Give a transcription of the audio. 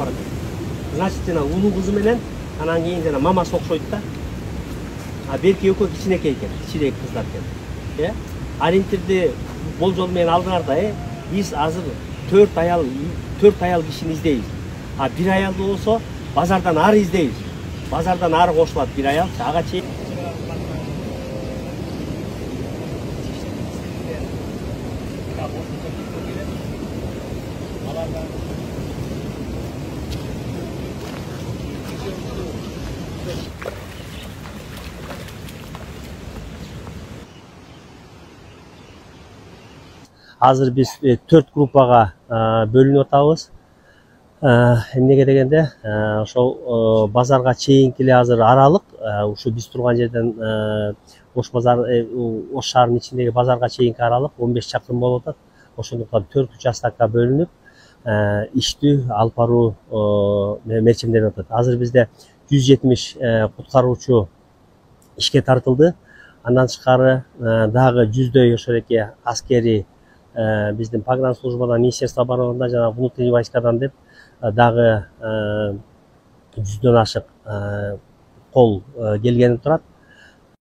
барат. Значит, жана улуу кызы менен анан кийин жана мамасы окшойт да. А берки экөө кичинекей экен, кичирээк кыздар экен. Ориентирди болжол менен алдыңарда, биз азыр 4 аял кишини издейбиз. А бир аялды болсо базардан ары издейбиз. Базардан ары кошулат бир аял, ага чейин. Азыр биз 4 группага бөлүнүп атабыз. Эмнеге дегенде, ошол базарга чейинки эле азыр аралык, ушу биз турган жерден Ош базар, Ош шаарынын ичиндеги базарга чейинки аралык 15 чакырым болуп атат. Ошондуктан 4 участокко бөлүнүп, иштүү алып баруу мерчимденип атат. Азыр бизде 170 куткаруучу ишке тартылды. Андан тышкары дагы 100дөй ошолеки аскери биздин погранслужбадан, Министерство обороны жана внутренний войскадан деп дагы 100дөн ашык кол келгени турат.